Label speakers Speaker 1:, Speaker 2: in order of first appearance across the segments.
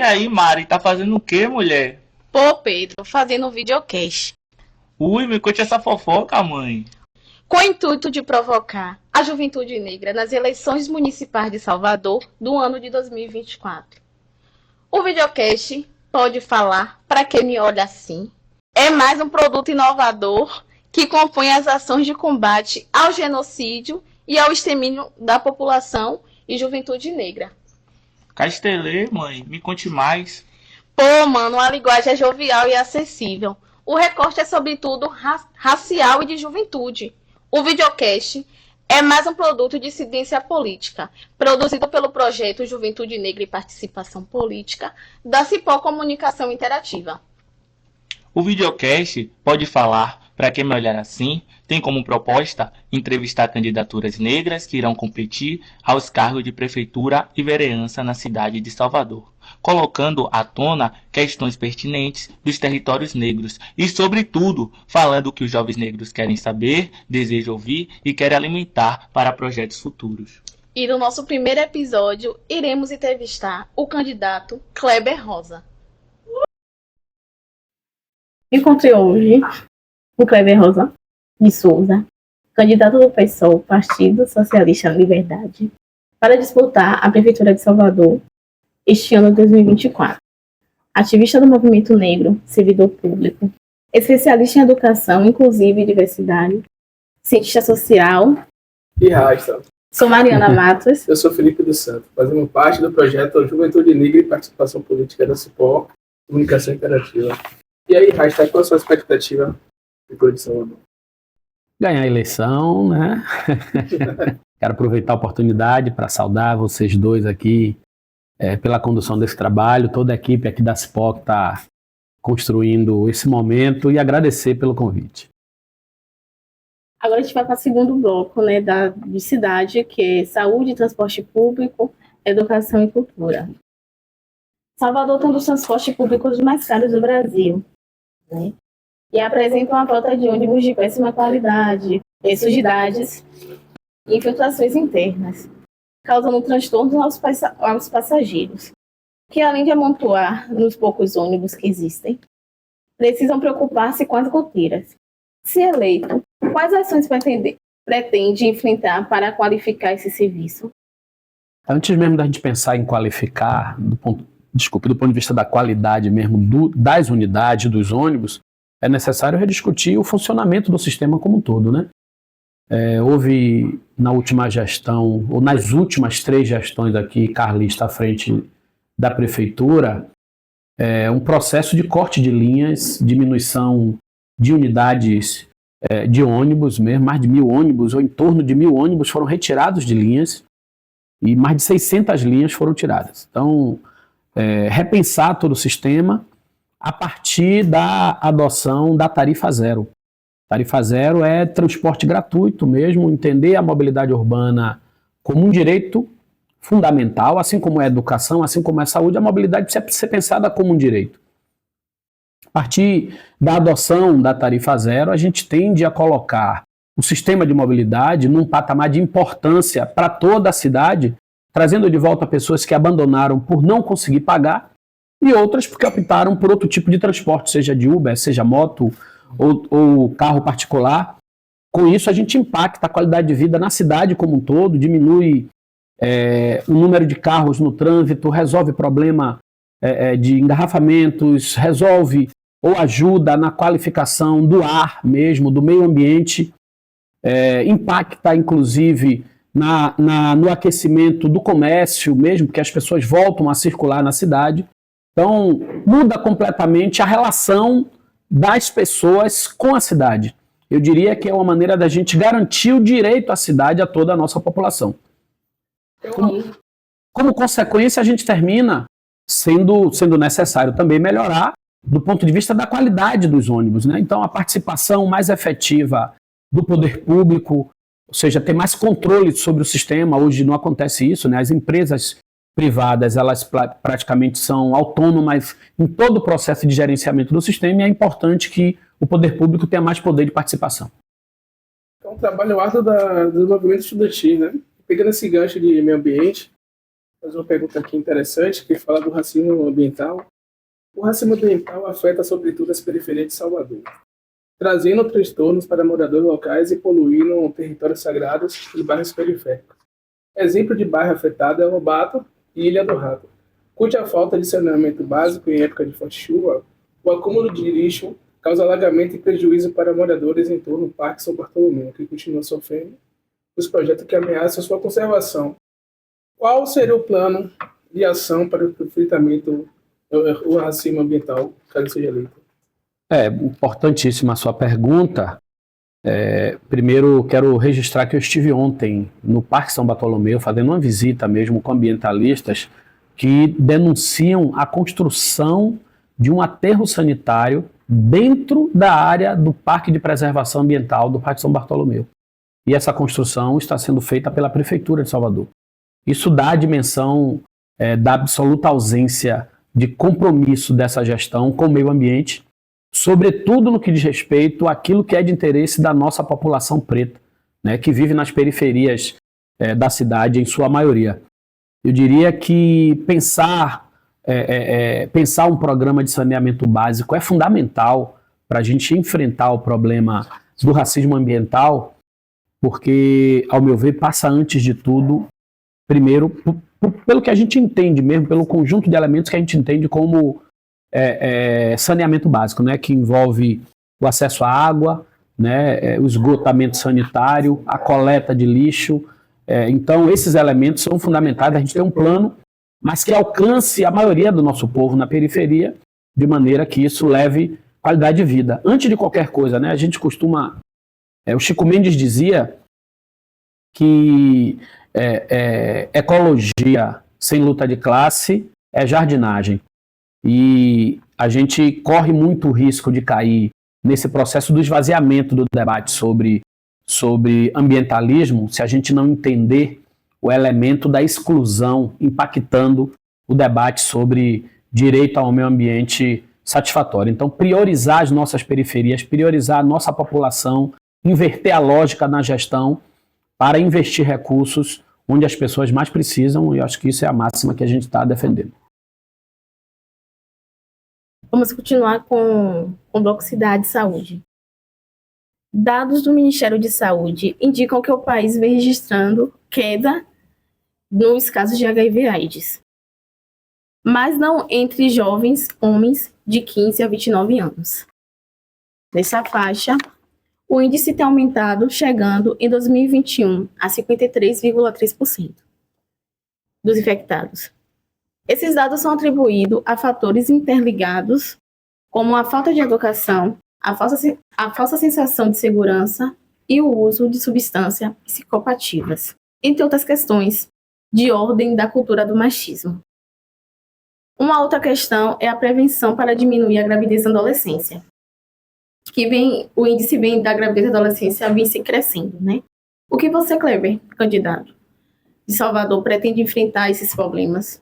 Speaker 1: aí, Mari, tá fazendo o quê, mulher?
Speaker 2: Pô, Pedro, fazendo um videocast,
Speaker 1: Ui, me conte essa fofoca, mãe.
Speaker 2: com o intuito de provocar a juventude negra nas eleições municipais de Salvador do ano de 2024. O videocast pode falar para quem me olha assim. É mais um produto inovador que compõe as ações de combate ao genocídio e ao extermínio da população e juventude negra.
Speaker 1: Castelê, mãe, me conte mais.
Speaker 2: Pô, mano, a linguagem é jovial e acessível. O recorte é sobretudo racial e de juventude. O videocast é mais um produto de incidência política, produzido pelo projeto Juventude Negra e Participação Política, da Cipó Comunicação Interativa.
Speaker 1: O videocast pode falar, para quem me olhar assim, tem como proposta entrevistar candidaturas negras que irão competir aos cargos de prefeitura e vereança na cidade de Salvador, colocando à tona questões pertinentes dos territórios negros e, sobretudo, falando o que os jovens negros querem saber, desejam ouvir e querem alimentar para projetos futuros.
Speaker 2: E no nosso primeiro episódio, iremos entrevistar o candidato Kleber Rosa.
Speaker 3: Encontrei hoje o Kleber Rosa de Souza, candidato do PSOL, Partido Socialista da Liberdade, para disputar a Prefeitura de Salvador este ano de 2024. Ativista do movimento negro, servidor público, especialista em educação inclusiva e diversidade, cientista social.
Speaker 4: E Rasta.
Speaker 3: Sou Mariana Matos.
Speaker 4: Eu sou Felipe dos Santos, fazendo parte do projeto Juventude Negra e Participação Política da Cipó Comunicação Interativa. E aí, Rasta, qual a sua expectativa de produção?
Speaker 5: Ganhar a eleição, né? Quero aproveitar a oportunidade para saudar vocês dois aqui pela condução desse trabalho, toda a equipe aqui da Cipó que está construindo esse momento e agradecer pelo convite.
Speaker 3: Agora a gente vai para o segundo bloco, né, de cidade, que é saúde, transporte público, educação e cultura. Salvador tem um dos transportes públicos mais caros do Brasil, né? E apresenta uma frota de ônibus de péssima qualidade, sujidades e infiltrações internas, causando transtornos aos passageiros, que além de amontoar nos poucos ônibus que existem, precisam preocupar-se com as goteiras. Se eleito, quais ações pretende enfrentar para qualificar esse serviço?
Speaker 5: Antes mesmo da gente pensar em qualificar, do ponto de vista da qualidade mesmo das unidades, dos ônibus, é necessário rediscutir o funcionamento do sistema como um todo, né? Houve na última gestão, ou nas últimas 3 gestões aqui, carlista à frente da prefeitura, um processo de corte de linhas, diminuição de unidades de ônibus mesmo, mais de 1.000 ônibus, ou em torno de 1.000 ônibus foram retirados de linhas e mais de 600 linhas foram tiradas. Então, repensar todo o sistema a partir da adoção da tarifa zero. Tarifa zero é transporte gratuito mesmo, entender a mobilidade urbana como um direito fundamental, assim como é a educação, assim como é a saúde, a mobilidade precisa ser pensada como um direito. A partir da adoção da tarifa zero, a gente tende a colocar o sistema de mobilidade num patamar de importância para toda a cidade, trazendo de volta pessoas que abandonaram por não conseguir pagar e outras porque optaram por outro tipo de transporte, seja de Uber, seja moto ou carro particular. Com isso, a gente impacta a qualidade de vida na cidade como um todo, diminui o número de carros no trânsito, resolve problema de engarrafamentos, resolve ou ajuda na qualificação do ar mesmo, do meio ambiente, impacta inclusive no aquecimento do comércio mesmo, porque as pessoas voltam a circular na cidade. Então, muda completamente a relação das pessoas com a cidade. Eu diria que é uma maneira da gente garantir o direito à cidade a toda a nossa população. Como consequência, a gente termina sendo necessário também melhorar do ponto de vista da qualidade dos ônibus, né? Então, a participação mais efetiva do poder público, ou seja, ter mais controle sobre o sistema. Hoje não acontece isso, né? As empresas privadas, elas praticamente são autônomas em todo o processo de gerenciamento do sistema e é importante que o poder público tenha mais poder de participação.
Speaker 4: É um trabalho árduo do movimento estudantil, né? Pegando esse gancho de meio ambiente, fazer uma pergunta aqui interessante, que fala do racismo ambiental. O racismo ambiental afeta sobretudo as periferias de Salvador, trazendo transtornos para moradores locais e poluindo territórios sagrados e bairros periféricos. Exemplo de bairro afetado é Lobato e Ilha do Rato, cuja falta de saneamento básico em época de forte chuva, o acúmulo de lixo causa alagamento e prejuízo para moradores em torno do Parque São Bartolomeu, que continua sofrendo os projetos que ameaçam sua conservação. Qual seria o plano de ação para o enfrentamento do racismo ambiental, caso seja eleito?
Speaker 5: É importantíssima a sua pergunta. Primeiro, quero registrar que eu estive ontem no Parque São Bartolomeu, fazendo uma visita mesmo com ambientalistas que denunciam a construção de um aterro sanitário dentro da área do Parque de Preservação Ambiental do Parque São Bartolomeu. E essa construção está sendo feita pela Prefeitura de Salvador. Isso dá a dimensão da absoluta ausência de compromisso dessa gestão com o meio ambiente, sobretudo no que diz respeito àquilo que é de interesse da nossa população preta, né, que vive nas periferias da cidade, em sua maioria. Eu diria que pensar um programa de saneamento básico é fundamental para a gente enfrentar o problema do racismo ambiental, porque, ao meu ver, passa antes de tudo, primeiro, pelo que a gente entende mesmo, pelo conjunto de elementos que a gente entende como saneamento básico, né, que envolve o acesso à água, né, o esgotamento sanitário, a coleta de lixo. Então, esses elementos são fundamentais. A gente tem um plano, mas que alcance a maioria do nosso povo na periferia, de maneira que isso leve qualidade de vida. Antes de qualquer coisa, né, a gente costuma... o Chico Mendes dizia que ecologia sem luta de classe é jardinagem. E a gente corre muito risco de cair nesse processo do esvaziamento do debate sobre ambientalismo se a gente não entender o elemento da exclusão impactando o debate sobre direito ao meio ambiente satisfatório. Então, priorizar as nossas periferias, priorizar a nossa população, inverter a lógica na gestão para investir recursos onde as pessoas mais precisam, e eu acho que isso é a máxima que a gente está defendendo.
Speaker 3: Vamos continuar com o bloco Cidade e Saúde. Dados do Ministério de Saúde indicam que o país vem registrando queda nos casos de HIV/AIDS, mas não entre jovens homens de 15 a 29 anos. Nessa faixa, o índice tem aumentado, chegando em 2021 a 53,3% dos infectados. Esses dados são atribuídos a fatores interligados, como a falta de educação, a falsa sensação de segurança e o uso de substâncias psicoativas, entre outras questões de ordem da cultura do machismo. Uma outra questão é a prevenção para diminuir a gravidez na adolescência, o índice da gravidez na adolescência vem se crescendo, né? O que você, Kleber, candidato de Salvador, pretende enfrentar esses problemas?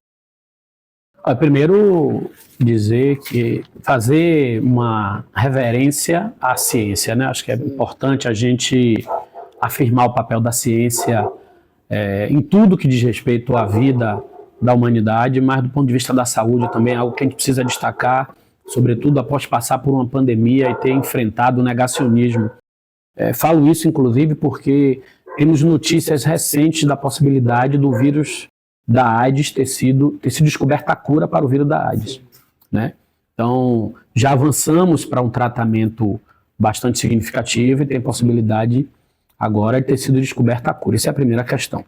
Speaker 5: Primeiro, dizer que fazer uma reverência à ciência, né? Acho que é importante a gente afirmar o papel da ciência em tudo que diz respeito à vida da humanidade, mas do ponto de vista da saúde também é algo que a gente precisa destacar, sobretudo após passar por uma pandemia e ter enfrentado o negacionismo. Falo isso, inclusive, porque temos notícias recentes da possibilidade do vírus da AIDS ter sido descoberta a cura para o vírus da AIDS, né? Então, já avançamos para um tratamento bastante significativo e tem possibilidade agora de ter sido descoberta a cura. Essa é a primeira questão.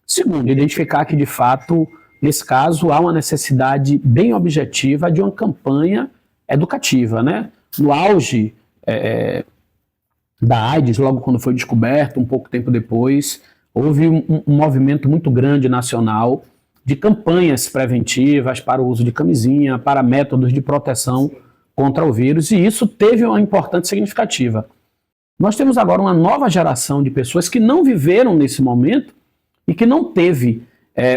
Speaker 5: Segundo, identificar que, de fato, nesse caso, há uma necessidade bem objetiva de uma campanha educativa, né? No auge da AIDS, logo quando foi descoberto, um pouco tempo depois, houve um movimento muito grande nacional de campanhas preventivas para o uso de camisinha, para métodos de proteção contra o vírus, e isso teve uma importância significativa. Nós temos agora uma nova geração de pessoas que não viveram nesse momento e que não teve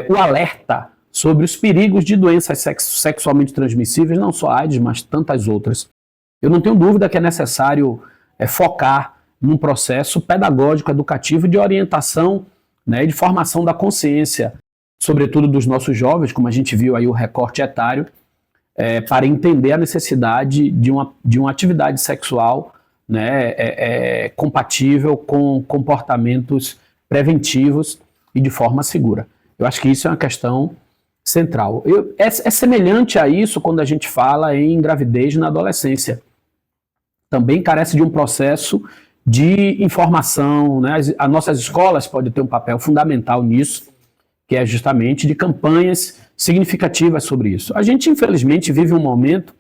Speaker 5: o alerta sobre os perigos de doenças sexualmente transmissíveis, não só AIDS, mas tantas outras. Eu não tenho dúvida que é necessário focar num processo pedagógico, educativo, de orientação, né, de formação da consciência sobretudo dos nossos jovens, como a gente viu aí o recorte etário, para entender a necessidade de uma atividade sexual, né, compatível com comportamentos preventivos e de forma segura. Eu acho que isso é uma questão central. É semelhante a isso quando a gente fala em gravidez na adolescência. Também carece de um processo de informação, né? As nossas escolas podem ter um papel fundamental nisso, que é justamente de campanhas significativas sobre isso. A gente, infelizmente, vive um momento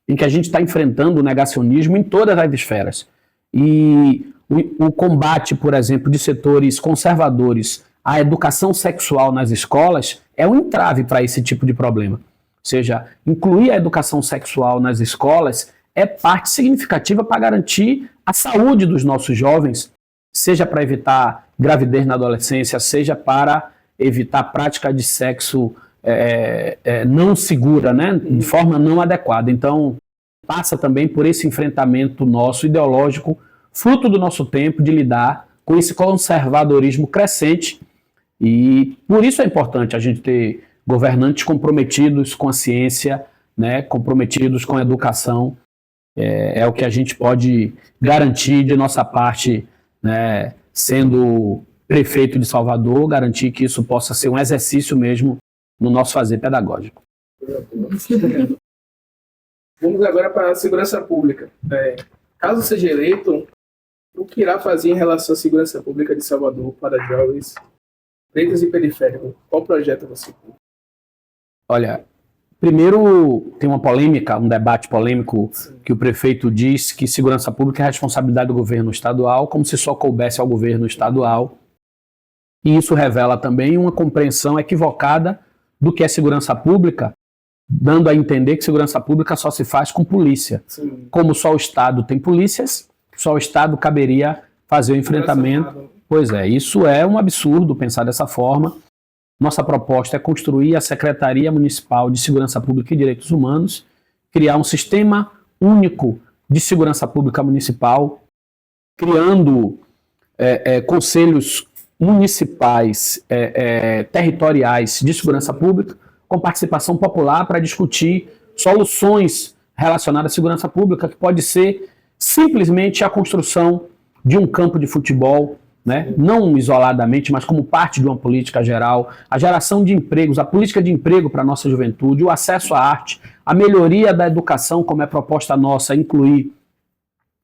Speaker 5: em que a gente está enfrentando o negacionismo em todas as esferas. E o combate, por exemplo, de setores conservadores à educação sexual nas escolas é um entrave para esse tipo de problema. Ou seja, incluir a educação sexual nas escolas é parte significativa para garantir a saúde dos nossos jovens, seja para evitar gravidez na adolescência, seja para evitar a prática de sexo não segura, né, de forma não adequada. Então, passa também por esse enfrentamento nosso ideológico, fruto do nosso tempo de lidar com esse conservadorismo crescente, e por isso é importante a gente ter governantes comprometidos com a ciência, né, comprometidos com a educação. É o que a gente pode garantir de nossa parte, né, sendo prefeito de Salvador, garantir que isso possa ser um exercício mesmo no nosso fazer pedagógico.
Speaker 4: Vamos agora para a segurança pública. Caso seja eleito, o que irá fazer em relação à segurança pública de Salvador para jovens pretos e periféricos? Qual projeto você tem?
Speaker 5: Olha, primeiro tem uma polêmica, um debate polêmico, que o prefeito diz que segurança pública é responsabilidade do governo estadual, como se só coubesse ao governo estadual. E isso revela também uma compreensão equivocada do que é segurança pública, dando a entender que segurança pública só se faz com polícia.
Speaker 4: Sim.
Speaker 5: Como só o Estado tem polícias, só o Estado caberia fazer o enfrentamento. Pois é, isso é um absurdo pensar dessa forma. Nossa proposta é construir a Secretaria Municipal de Segurança Pública e Direitos Humanos, criar um sistema único de segurança pública municipal, criando conselhos municipais territoriais de segurança pública, com participação popular para discutir soluções relacionadas à segurança pública, que pode ser simplesmente a construção de um campo de futebol, né? Não isoladamente, mas como parte de uma política geral, a geração de empregos, a política de emprego para a nossa juventude, o acesso à arte, a melhoria da educação, como é proposta nossa, incluir,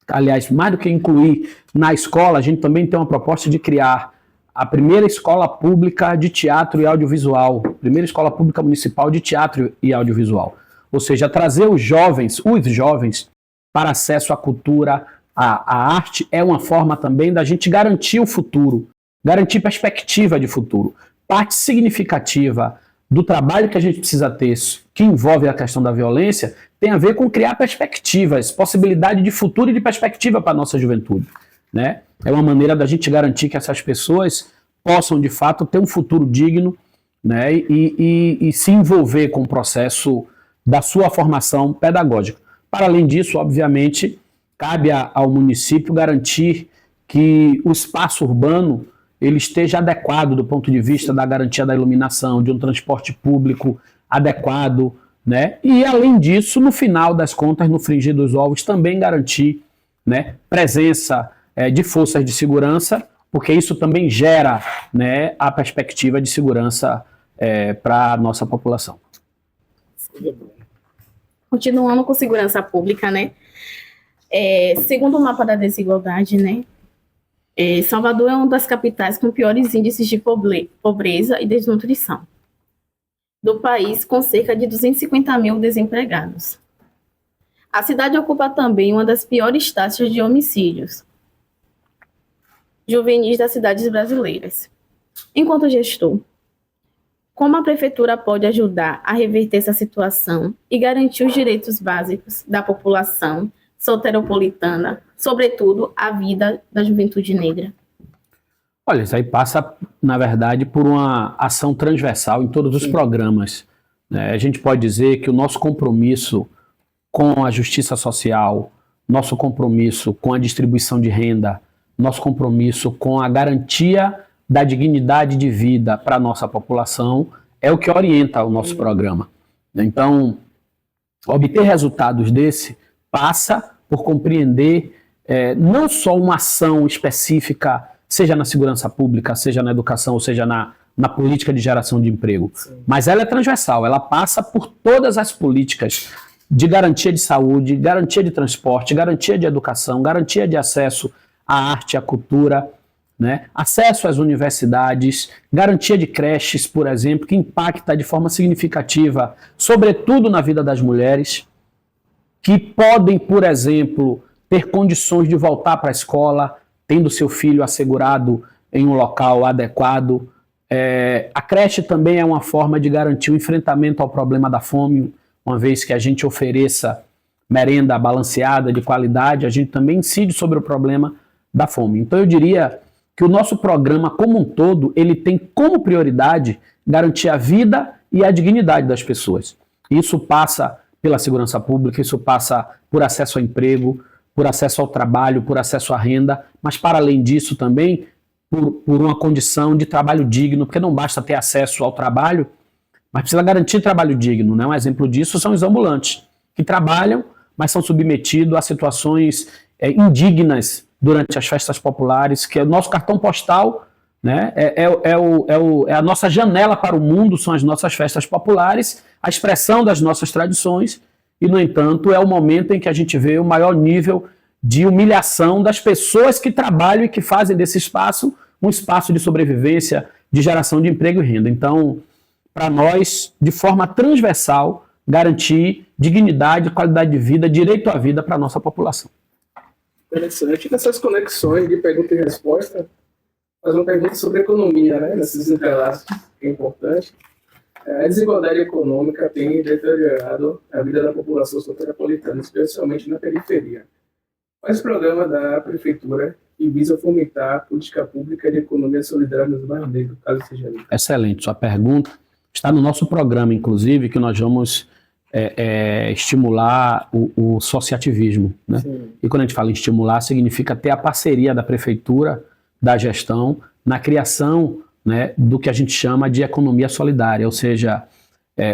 Speaker 5: aliás, mais do que incluir na escola, a gente também tem uma proposta de criar a primeira escola pública de teatro e audiovisual, primeira escola pública municipal de teatro e audiovisual. Ou seja, trazer os jovens para acesso à cultura, à arte, é uma forma também da gente garantir o futuro, garantir perspectiva de futuro. Parte significativa do trabalho que a gente precisa ter, que envolve a questão da violência, tem a ver com criar perspectivas, possibilidade de futuro e de perspectiva para a nossa juventude, né? É uma maneira da gente garantir que essas pessoas possam, de fato, ter um futuro digno, né, e se envolver com o processo da sua formação pedagógica. Para além disso, obviamente, cabe ao município garantir que o espaço urbano ele esteja adequado do ponto de vista da garantia da iluminação, de um transporte público adequado, né? E, além disso, no final das contas, no frigir dos ovos, também garantir, né, presença de forças de segurança, porque isso também gera, né, a perspectiva de segurança para a nossa população.
Speaker 3: Continuando com segurança pública, né? Segundo o mapa da desigualdade, né? Salvador é uma das capitais com piores índices de pobreza e desnutrição do país, com cerca de 250 mil desempregados. A cidade ocupa também uma das piores taxas de homicídios juvenis das cidades brasileiras. Enquanto gestor, como a prefeitura pode ajudar a reverter essa situação e garantir os direitos básicos da população soteropolitana, sobretudo a vida da juventude negra?
Speaker 5: Olha, isso aí passa, na verdade, por uma ação transversal em todos os programas, né? A gente pode dizer que o nosso compromisso com a justiça social, nosso compromisso com a distribuição de renda, nosso compromisso com a garantia da dignidade de vida para a nossa população é o que orienta o nosso programa. Então, obter resultados desse passa por compreender não só uma ação específica, seja na segurança pública, seja na educação, ou seja na política de geração de emprego, mas ela é transversal, ela passa por todas as políticas de garantia de saúde, garantia de transporte, garantia de educação, garantia de acesso à arte, à cultura, né? Acesso às universidades, garantia de creches, por exemplo, que impacta de forma significativa, sobretudo na vida das mulheres, que podem, por exemplo, ter condições de voltar para a escola, tendo seu filho assegurado em um local adequado. A creche também é uma forma de garantir o enfrentamento ao problema da fome, uma vez que a gente ofereça merenda balanceada, de qualidade, a gente também incide sobre o problema da fome. Então eu diria que o nosso programa como um todo, ele tem como prioridade garantir a vida e a dignidade das pessoas. Isso passa pela segurança pública, isso passa por acesso ao emprego, por acesso ao trabalho, por acesso à renda, mas para além disso também por uma condição de trabalho digno, porque não basta ter acesso ao trabalho, mas precisa garantir trabalho digno, né? Um exemplo disso são os ambulantes, que trabalham, mas são submetidos a situações indignas durante as festas populares, que é o nosso cartão postal, né? É a nossa janela para o mundo, são as nossas festas populares, a expressão das nossas tradições, e, no entanto, é o momento em que a gente vê o maior nível de humilhação das pessoas que trabalham e que fazem desse espaço um espaço de sobrevivência, de geração de emprego e renda. Então, para nós, de forma transversal, garantir dignidade, qualidade de vida, direito à vida para a nossa população.
Speaker 4: Interessante. Nessas conexões de pergunta e resposta, faz uma pergunta sobre economia, né? Nesses entrelaços, que é importante. A desigualdade econômica tem deteriorado a vida da população soteropolitana, especialmente na periferia. Quais programas da Prefeitura que visam fomentar a política pública de economia solidária nos bairros negros, caso seja ali?
Speaker 5: Excelente, sua pergunta. Está no nosso programa, inclusive, que nós vamos estimular o associativismo, né? E quando a gente fala em estimular, significa ter a parceria da Prefeitura, da gestão, na criação, né, do que a gente chama de economia solidária, ou seja,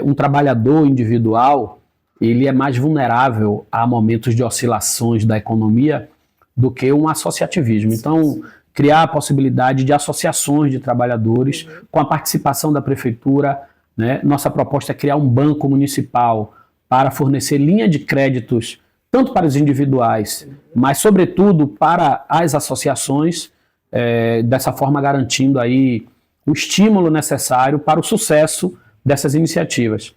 Speaker 5: um trabalhador individual, ele é mais vulnerável a momentos de oscilações da economia do que um associativismo. Então, criar a possibilidade de associações de trabalhadores com a participação da Prefeitura, né? Nossa proposta é criar um banco municipal para fornecer linha de créditos, tanto para os individuais, mas, sobretudo, para as associações, dessa forma garantindo aí o estímulo necessário para o sucesso dessas iniciativas.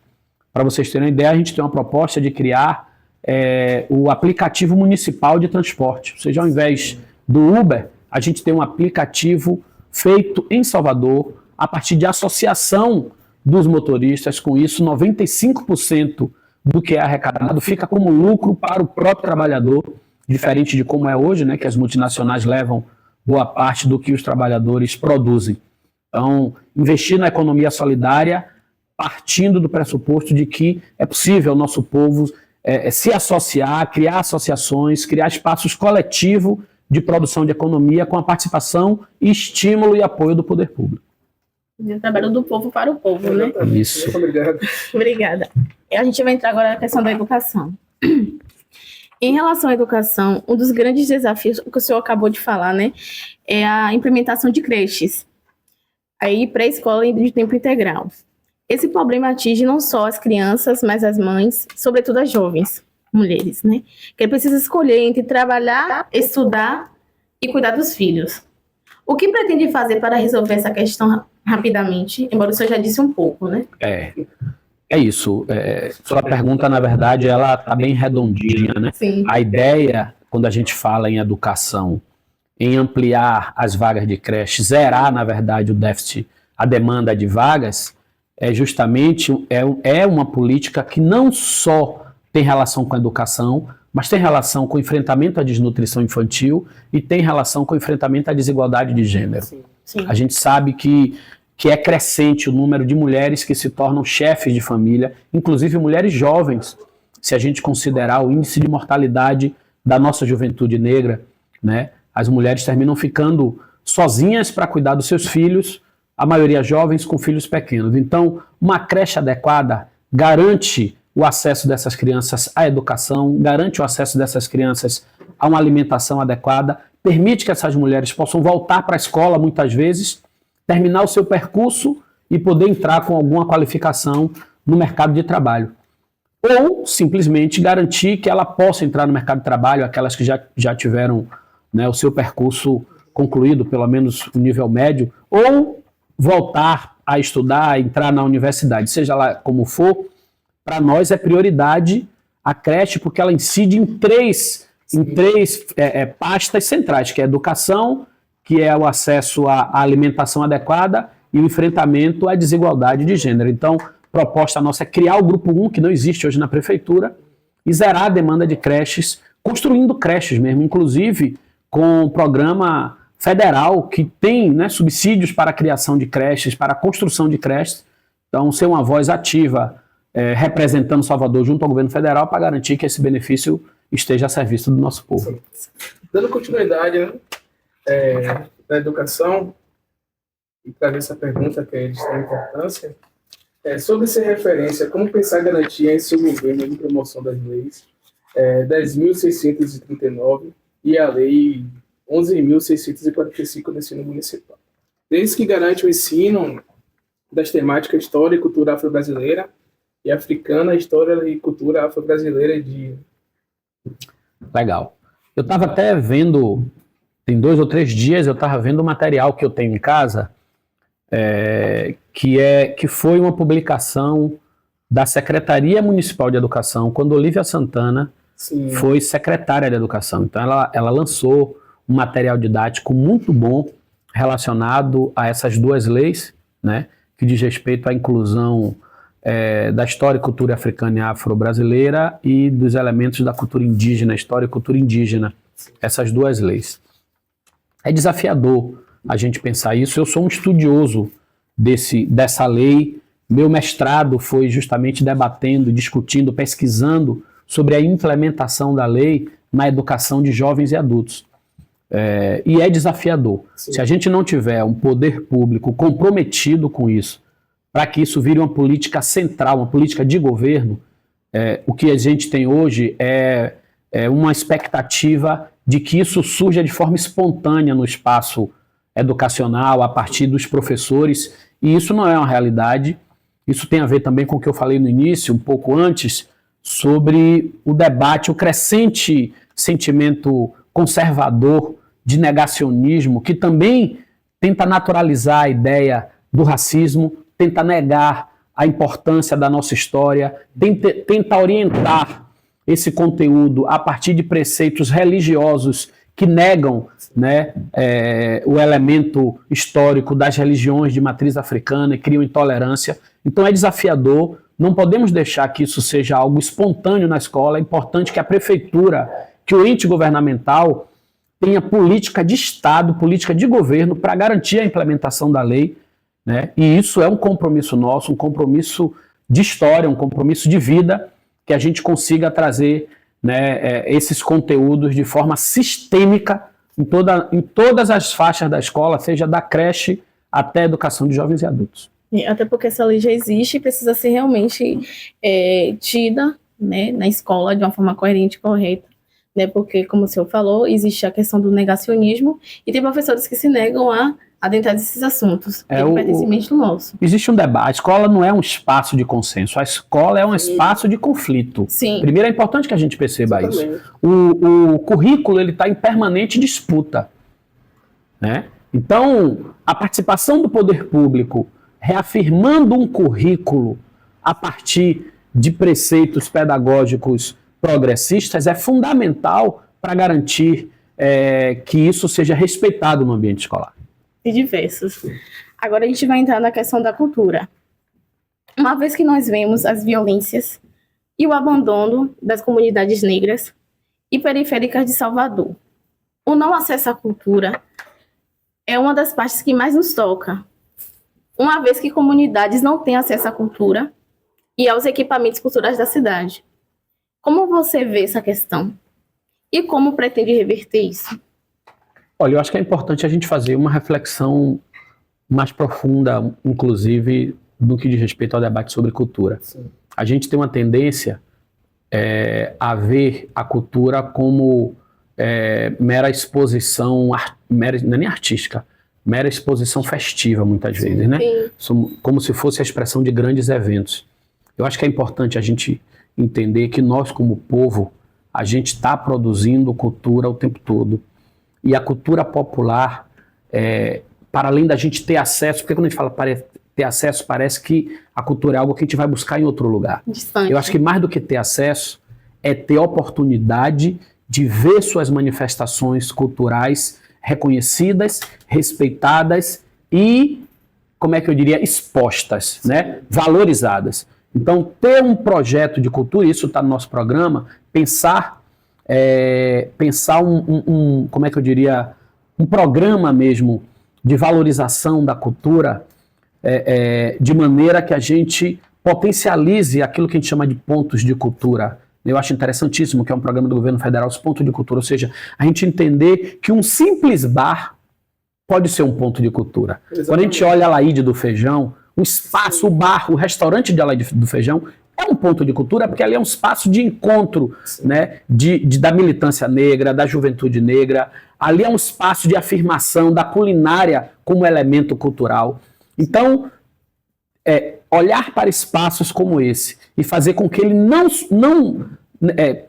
Speaker 5: Para vocês terem uma ideia, a gente tem uma proposta de criar o aplicativo municipal de transporte. Ou seja, ao invés do Uber, a gente tem um aplicativo feito em Salvador a partir de associação dos motoristas. Com isso, 95% do que é arrecadado fica como lucro para o próprio trabalhador, diferente de como é hoje, né, que as multinacionais levam boa parte do que os trabalhadores produzem. Então, investir na economia solidária, partindo do pressuposto de que é possível o nosso povo se associar, criar associações, criar espaços coletivos de produção de economia com a participação, estímulo e apoio do poder público.
Speaker 3: O trabalho do povo para o povo, né?
Speaker 5: Isso.
Speaker 4: Muito obrigado.
Speaker 3: Obrigada. A gente vai entrar agora na questão da educação. Em relação à educação, um dos grandes desafios, o que o senhor acabou de falar, né, é a implementação de creches, aí pré-escola de tempo integral. Esse problema atinge não só as crianças, mas as mães, sobretudo as jovens mulheres, né, que precisa escolher entre trabalhar, estudar e cuidar dos filhos. O que pretende fazer para resolver essa questão rapidamente, embora o senhor já disse um pouco, né?
Speaker 5: É isso. Sua pergunta, na verdade, ela está bem redondinha, né?
Speaker 3: Sim.
Speaker 5: A ideia, quando a gente fala em educação, em ampliar as vagas de creche, zerar, na verdade, o déficit, a demanda de vagas, justamente uma política que não só tem relação com a educação, mas tem relação com o enfrentamento à desnutrição infantil e tem relação com o enfrentamento à desigualdade de gênero.
Speaker 3: Sim.
Speaker 5: A gente sabe que é crescente o número de mulheres que se tornam chefes de família, inclusive mulheres jovens, se a gente considerar o índice de mortalidade da nossa juventude negra, né? As mulheres terminam ficando sozinhas para cuidar dos seus filhos, a maioria jovens com filhos pequenos. Então, uma creche adequada garante o acesso dessas crianças à educação, garante o acesso dessas crianças a uma alimentação adequada, permite que essas mulheres possam voltar para a escola muitas vezes, terminar o seu percurso e poder entrar com alguma qualificação no mercado de trabalho. Ou simplesmente garantir que ela possa entrar no mercado de trabalho, aquelas que já tiveram, né, o seu percurso concluído, pelo menos o nível médio, ou voltar a estudar, entrar na universidade, seja lá como for. Para nós é prioridade a creche, porque ela incide em três pastas centrais, que é a educação, que é o acesso à alimentação adequada e o enfrentamento à desigualdade de gênero. Então, proposta nossa é criar o grupo 1, que não existe hoje na prefeitura, e zerar a demanda de creches, construindo creches mesmo, inclusive com um programa federal que tem, né, subsídios para a criação de creches, para a construção de creches. Então, ser uma voz ativa representando Salvador junto ao governo federal para garantir que esse benefício esteja a serviço do nosso povo.
Speaker 4: Dando continuidade, né, na educação, e trazer essa pergunta que é de extrema importância, sobre ser referência, como pensar garantia em seu governo de promoção das leis 10.639 e a lei 11.645 do ensino municipal. Leis que garante o ensino das temáticas história e cultura afro-brasileira e africana, história e cultura afro-brasileira de...
Speaker 5: Legal. Eu estava até vendo, tem 2 ou 3 dias, eu estava vendo o material que eu tenho em casa, que foi uma publicação da Secretaria Municipal de Educação, quando Olívia Santana
Speaker 4: Sim.
Speaker 5: foi secretária de Educação. Então ela lançou um material didático muito bom relacionado a essas 2 leis, né, que diz respeito à inclusão da história e cultura africana e afro-brasileira e dos elementos da cultura indígena, história e cultura indígena, essas 2 leis. É desafiador a gente pensar isso. Eu sou um estudioso dessa lei. Meu mestrado foi justamente debatendo, discutindo, pesquisando sobre a implementação da lei na educação de jovens e adultos. E é desafiador.
Speaker 4: Sim.
Speaker 5: Se a gente não tiver um poder público comprometido com isso, para que isso vire uma política central, uma política de governo, o que a gente tem hoje é uma expectativa de que isso surja de forma espontânea no espaço educacional, a partir dos professores, e isso não é uma realidade. Isso tem a ver também com o que eu falei no início, um pouco antes, sobre o debate, o crescente sentimento conservador de negacionismo, que também tenta naturalizar a ideia do racismo, tenta negar a importância da nossa história, tenta orientar esse conteúdo a partir de preceitos religiosos que negam, né, o elemento histórico das religiões de matriz africana e criam intolerância. Então é desafiador, não podemos deixar que isso seja algo espontâneo na escola. É importante que a prefeitura, que o ente governamental tenha política de Estado, política de governo para garantir a implementação da lei, né? E isso é um compromisso nosso, um compromisso de história, um compromisso de vida, que a gente consiga trazer, né, esses conteúdos de forma sistêmica em todas as faixas da escola, seja da creche até a educação de jovens e adultos.
Speaker 3: Até porque essa lei já existe e precisa ser realmente tida, né, na escola de uma forma coerente e correta, né, porque, como o senhor falou, existe a questão do negacionismo e tem professores que se negam a adentrar desses assuntos, que é o pertencimento nosso.
Speaker 5: Existe um debate. A escola não é um espaço de consenso, a escola é um espaço de conflito.
Speaker 3: Sim.
Speaker 5: Primeiro, é importante que a gente perceba
Speaker 4: Exatamente.
Speaker 5: isso. O currículo está em permanente disputa, né? Então, a participação do poder público reafirmando um currículo a partir de preceitos pedagógicos progressistas é fundamental para garantir que isso seja respeitado no ambiente escolar.
Speaker 3: E diversos. Agora a gente vai entrar na questão da cultura. Uma vez que nós vemos as violências e o abandono das comunidades negras e periféricas de Salvador, o não acesso à cultura é uma das partes que mais nos toca, uma vez que comunidades não têm acesso à cultura e aos equipamentos culturais da cidade. Como você vê essa questão? E como pretende reverter isso?
Speaker 5: Olha, eu acho que é importante a gente fazer uma reflexão mais profunda, inclusive, no que diz respeito ao debate sobre cultura.
Speaker 4: Sim.
Speaker 5: A gente tem uma tendência a ver a cultura como mera exposição, não é nem artística, mera exposição festiva, muitas vezes, né? Como se fosse a expressão de grandes eventos. Eu acho que é importante a gente entender que nós, como povo, a gente está produzindo cultura o tempo todo. E a cultura popular, para além da gente ter acesso, porque quando a gente fala ter acesso, parece que a cultura é algo que a gente vai buscar em outro lugar.
Speaker 2: Distante.
Speaker 5: Eu acho que mais do que ter acesso, é ter oportunidade de ver suas manifestações culturais reconhecidas, respeitadas e, como é que eu diria, expostas, né? Valorizadas. Então, ter um projeto de cultura, isso está no nosso programa, pensar como é que eu diria, um programa mesmo de valorização da cultura, de maneira que a gente potencialize aquilo que a gente chama de pontos de cultura. Eu acho interessantíssimo que é um programa do governo federal, os pontos de cultura, ou seja, a gente entender que um simples bar pode ser um ponto de cultura.
Speaker 4: Exatamente.
Speaker 5: Quando a gente olha a Laíde do Feijão, o espaço, o bar, o restaurante de Alaide do Feijão é um ponto de cultura, porque ali é um espaço de encontro, né, da militância negra, da juventude negra. Ali é um espaço de afirmação da culinária como elemento cultural. Então, olhar para espaços como esse e fazer com que ele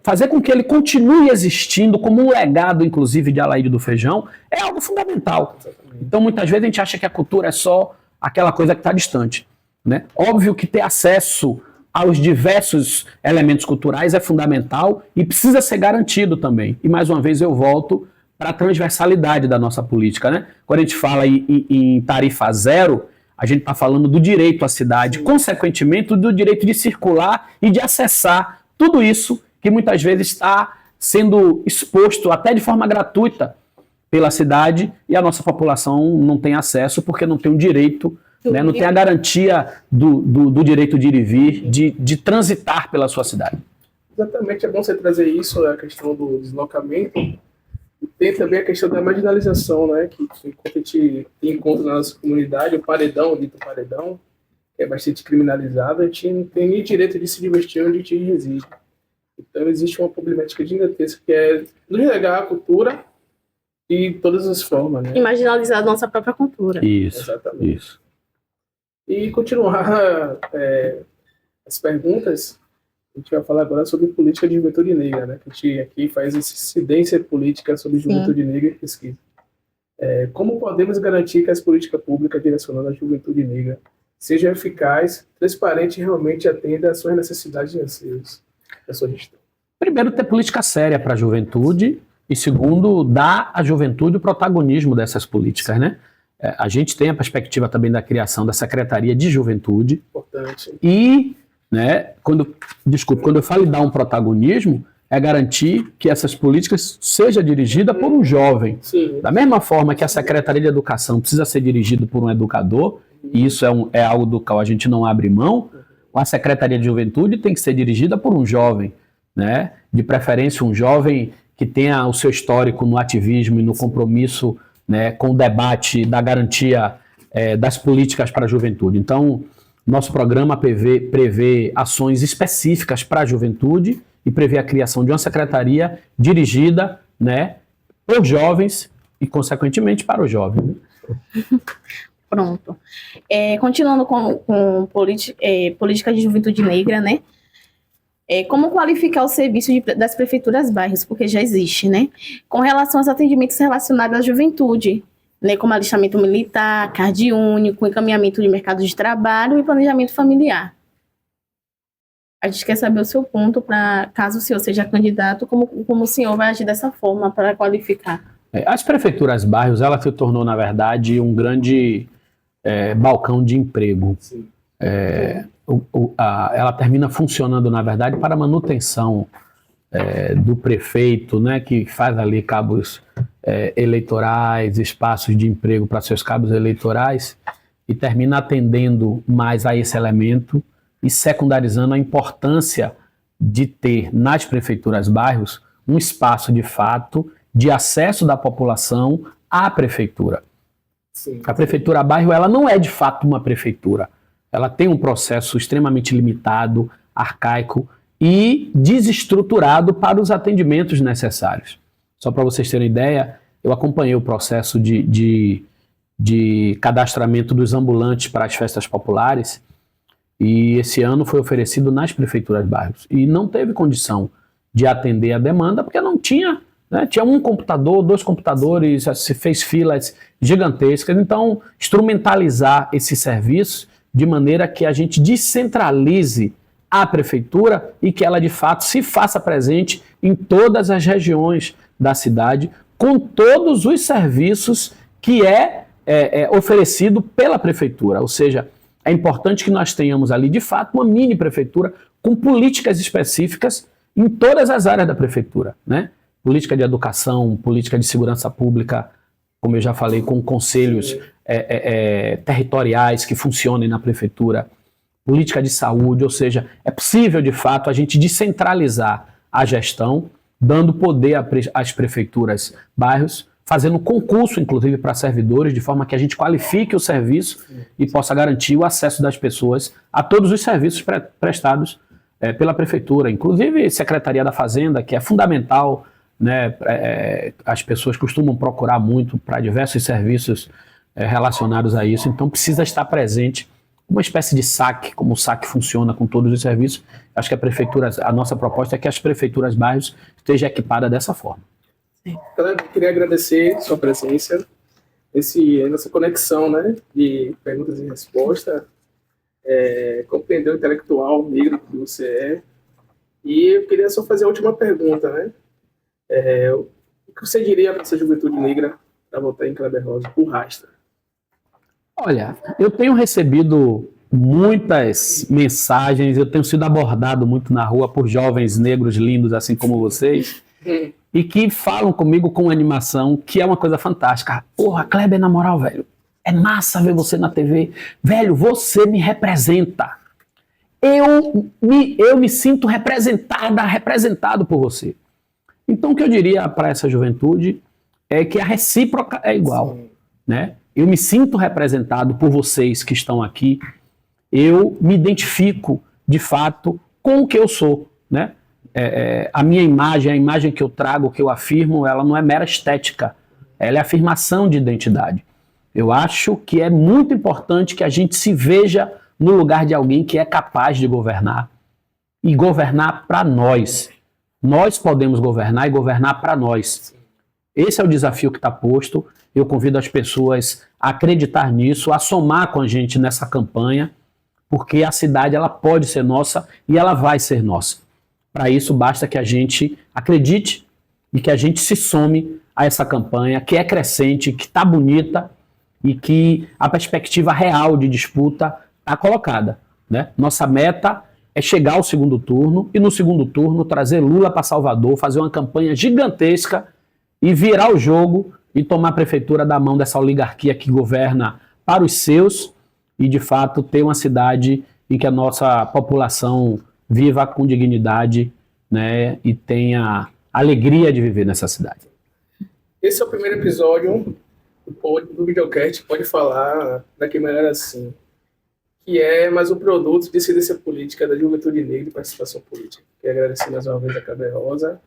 Speaker 5: fazer com que ele continue existindo como um legado, inclusive, de Alaide do Feijão, é algo fundamental.
Speaker 4: Exatamente.
Speaker 5: Então, muitas vezes a gente acha que a cultura é só aquela coisa que está distante, né? Óbvio que ter acesso aos diversos elementos culturais é fundamental e precisa ser garantido também. E, mais uma vez, eu volto para a transversalidade da nossa política, né? Quando a gente fala em tarifa zero, a gente está falando do direito à cidade, consequentemente do direito de circular e de acessar tudo isso que muitas vezes está sendo exposto até de forma gratuita pela cidade e a nossa população não tem acesso porque não tem o direito, né, não tem a garantia do direito de ir e vir, de transitar pela sua cidade.
Speaker 4: Exatamente, é bom você trazer isso, a questão do deslocamento. E tem também a questão da marginalização, né? Que enquanto a gente tem encontro na nossa comunidade, o paredão, o dito paredão, que é bastante criminalizado, a gente não tem nem direito de se divertir onde a gente reside. Então existe uma problemática gigantesca que é relegar a cultura de todas as formas, né?
Speaker 3: E marginalizar a nossa própria cultura.
Speaker 5: Isso,
Speaker 4: Exatamente.
Speaker 5: isso.
Speaker 4: E continuar as perguntas, a gente vai falar agora sobre política de juventude negra, né? Que a gente aqui faz essa incidência política sobre juventude negra e pesquisa. Como podemos garantir que as políticas públicas direcionadas à juventude negra sejam eficazes, transparentes e realmente atendam às suas necessidades e anseios da sua gestão?
Speaker 5: Primeiro, ter política séria para a juventude e, segundo, dar à juventude o protagonismo dessas políticas, né? A gente tem a perspectiva também da criação da Secretaria de Juventude
Speaker 4: Importante.
Speaker 5: e, né, quando eu falo em dar um protagonismo, é garantir que essas políticas sejam dirigidas por um jovem.
Speaker 4: Sim.
Speaker 5: Da mesma forma que a Secretaria de Educação precisa ser dirigida por um educador, e isso é algo do qual a gente não abre mão, a Secretaria de Juventude tem que ser dirigida por um jovem, né? De preferência um jovem que tenha o seu histórico no ativismo e no compromisso, né, com o debate da garantia das políticas para a juventude. Então, nosso programa prevê ações específicas para a juventude e prevê a criação de uma secretaria dirigida, né, por jovens e, consequentemente, para os jovens. Né?
Speaker 3: Pronto. Continuando com política de juventude negra, né? Como qualificar o serviço das prefeituras bairros, porque já existe, né? Com relação aos atendimentos relacionados à juventude, né? Como alistamento militar, CARD único, encaminhamento de mercado de trabalho e planejamento familiar. A gente quer saber o seu ponto para, caso o senhor seja candidato, como o senhor vai agir dessa forma para qualificar.
Speaker 5: As prefeituras bairros, ela se tornou, na verdade, um grande balcão de emprego.
Speaker 4: Sim.
Speaker 5: Ela termina funcionando, na verdade, para a manutenção do prefeito, né, que faz ali cabos eleitorais, espaços de emprego para seus cabos eleitorais, e termina atendendo mais a esse elemento e secundarizando a importância de ter nas prefeituras bairros um espaço de fato de acesso da população à prefeitura.
Speaker 4: Sim.
Speaker 5: A prefeitura bairro, ela não é de fato uma prefeitura. Ela tem um processo extremamente limitado, arcaico e desestruturado para os atendimentos necessários. Só para vocês terem ideia, eu acompanhei o processo de cadastramento dos ambulantes para as festas populares e esse ano foi oferecido nas prefeituras bairros e não teve condição de atender a demanda porque não tinha, né? Tinha um computador, 2 computadores, se fez filas gigantescas. Então, instrumentalizar esse serviço de maneira que a gente descentralize a prefeitura e que ela de fato se faça presente em todas as regiões da cidade com todos os serviços que é oferecido pela prefeitura. Ou seja, é importante que nós tenhamos ali de fato uma mini prefeitura com políticas específicas em todas as áreas da prefeitura, né? Política de educação, política de segurança pública, como eu já falei, com conselhos territoriais que funcionem na prefeitura, política de saúde, ou seja, é possível de fato a gente descentralizar a gestão, dando poder às prefeituras, bairros, fazendo concurso inclusive para servidores, de forma que a gente qualifique o serviço e possa garantir o acesso das pessoas a todos os serviços prestados pela prefeitura, inclusive Secretaria da Fazenda, que é fundamental, né? As pessoas costumam procurar muito para diversos serviços relacionados a isso, então precisa estar presente uma espécie de SAC, como o SAC funciona com todos os serviços. Acho que a nossa proposta é que as prefeituras bairros estejam equipadas dessa forma.
Speaker 4: Kleber, queria agradecer sua presença, essa conexão, né, de perguntas e respostas, compreender o intelectual negro que você é. E eu queria só fazer a última pergunta, né? O que você diria para essa juventude negra para votar em Kleber Rosa, o Rasta?
Speaker 5: Olha, eu tenho recebido muitas mensagens, eu tenho sido abordado muito na rua por jovens negros lindos, assim como vocês, e que falam comigo com animação, que é uma coisa fantástica. Porra, Kleber, na moral, velho, é massa ver você na TV. Velho, você me representa. Eu me sinto representado por você. Então, o que eu diria para essa juventude é que a recíproca é igual, né? Eu me sinto representado por vocês que estão aqui. Eu me identifico, de fato, com o que eu sou, né? A minha imagem, a imagem que eu trago, que eu afirmo, ela não é mera estética. Ela é afirmação de identidade. Eu acho que é muito importante que a gente se veja no lugar de alguém que é capaz de governar. E governar para nós. Nós podemos governar e governar para nós. Esse é o desafio que está posto. Eu convido as pessoas a acreditar nisso, a somar com a gente nessa campanha, porque a cidade ela pode ser nossa e ela vai ser nossa. Para isso, basta que a gente acredite e que a gente se some a essa campanha, que é crescente, que está bonita e que a perspectiva real de disputa está colocada, né? Nossa meta é chegar ao segundo turno e no segundo turno trazer Lula para Salvador, fazer uma campanha gigantesca e virar o jogo e tomar a prefeitura da mão dessa oligarquia que governa para os seus e, de fato, ter uma cidade em que a nossa população viva com dignidade, né, e tenha alegria de viver nessa cidade.
Speaker 4: Esse é o primeiro episódio do videocast Pode Falar Daqui Melhor Assim, que é mais um produto de dissidência política da Juventude Negra e Participação Política. Quero agradecer mais uma vez a Kleber Rosa.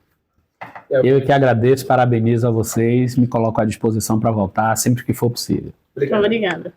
Speaker 5: Eu que agradeço, parabenizo a vocês, me coloco à disposição para voltar sempre que for possível.
Speaker 4: Obrigado.
Speaker 3: Obrigada.